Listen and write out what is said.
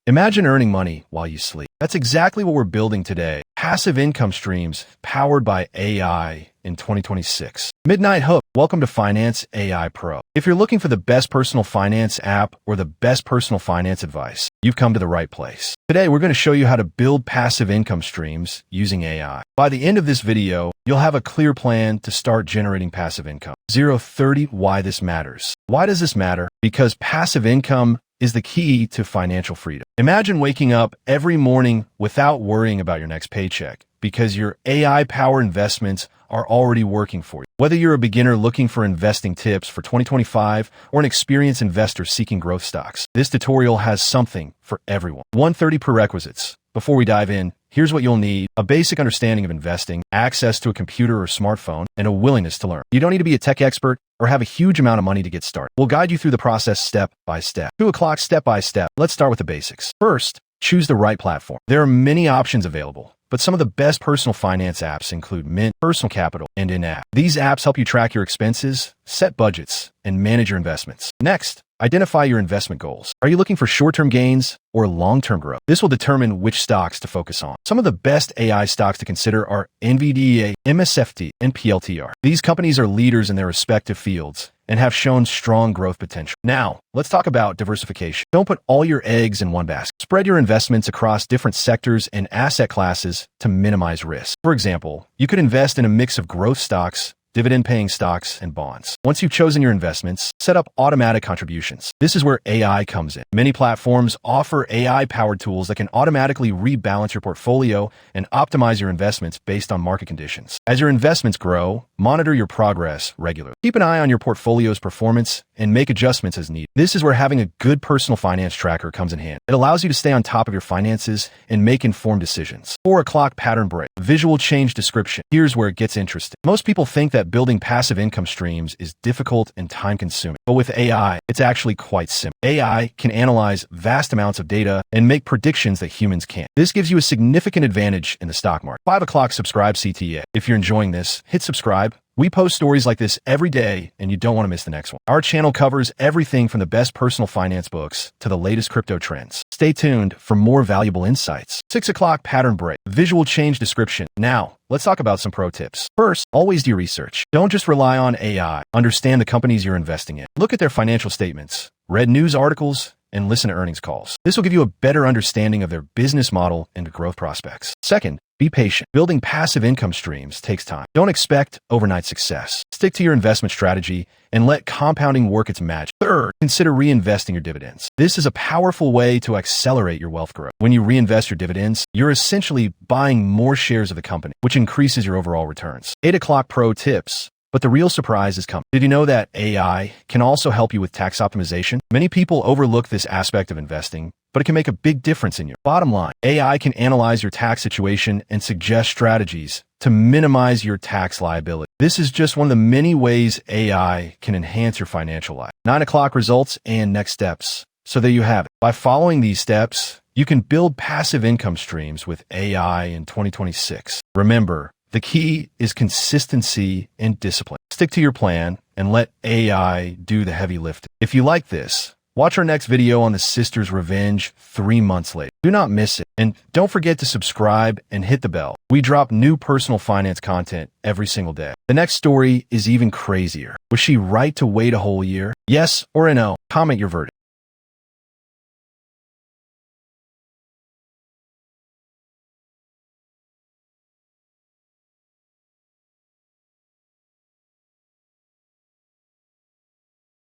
Imagine earning money while you sleep. That's exactly what we're building today. Passive income streams powered by AI in 2026. Midnight Hook, welcome to Finance AI Pro. If you're looking for the best personal finance app or the best personal finance advice, you've come to the right place. Today, we're going to show you how to build passive income streams using AI. By the end of this video, you'll have a clear plan to start generating passive income. 0-30, why this matters. Why does this matter? Because passive income is the key to financial freedom. Imagine waking up every morning without worrying about your next paycheck because your AI-powered investments are already working for you. Whether you're a beginner looking for investing tips for 2025 or an experienced investor seeking growth stocks, this tutorial has something for everyone. 130 prerequisites. Before we dive in, here's what you'll need: a basic understanding of investing, access to a computer or smartphone, and a willingness to learn. You don't need to be a tech expert or have a huge amount of money to get started. We'll guide you through the process step by step. 2 o'clock, step by step. Let's start with the basics. First, choose the right platform. There are many options available, but some of the best personal finance apps include Mint, Personal Capital, and In-App. These apps help you track your expenses, set budgets, and manage your investments. Next, identify your investment goals. Are you looking for short-term gains or long-term growth? This will determine which stocks to focus on. Some of the best AI stocks to consider are NVDA, MSFT, and PLTR. These companies are leaders in their respective fields and have shown strong growth potential. Now, let's talk about diversification. Don't put all your eggs in one basket. Spread your investments across different sectors and asset classes to minimize risk. For example, you could invest in a mix of growth stocks, dividend-paying stocks, and bonds. Once you've chosen your investments, set up automatic contributions. This is where AI comes in. Many platforms offer AI-powered tools that can automatically rebalance your portfolio and optimize your investments based on market conditions. As your investments grow, monitor your progress regularly. Keep an eye on your portfolio's performance and make adjustments as needed. This is where having a good personal finance tracker comes in handy. It allows you to stay on top of your finances and make informed decisions. 4 o'clock pattern break. Visual change description. Here's where it gets interesting. Most people think that building passive income streams is difficult and time-consuming. But with AI, it's actually quite simple. AI can analyze vast amounts of data and make predictions that humans can't. This gives you a significant advantage in the stock market. 5 o'clock subscribe CTA. If you're enjoying this, hit subscribe. We post stories like this every day, and you don't want to miss the next one. Our channel covers everything from the best personal finance books to the latest crypto trends. Stay tuned for more valuable insights. 6 o'clock pattern break. Visual change description. Now, let's talk about some pro tips. First, always do research. Don't just rely on AI. Understand the companies you're investing in. Look at their financial statements, read news articles, and listen to earnings calls. This will give you a better understanding of their business model and growth prospects. Second, be patient. Building passive income streams takes time. Don't expect overnight success. Stick to your investment strategy and let compounding work its magic. Third, consider reinvesting your dividends. This is a powerful way to accelerate your wealth growth. When you reinvest your dividends, you're essentially buying more shares of the company, which increases your overall returns. 8 o'clock pro tips. But the real surprise is coming. Did you know that AI can also help you with tax optimization? Many people overlook this aspect of investing, but it can make a big difference in your bottom line. AI can analyze your tax situation and suggest strategies to minimize your tax liability. This is just one of the many ways AI can enhance your financial life. 9 o'clock results and next steps. So there you have it. By following these steps, you can build passive income streams with AI in 2026. Remember, the key is consistency and discipline. Stick to your plan and let AI do the heavy lifting. If you like this, watch our next video on the Sisters' Revenge 3 months later. Do not miss it. And don't forget to subscribe and hit the bell. We drop new personal finance content every single day. The next story is even crazier. Was she right to wait a whole year? Yes or a no? Comment your verdict.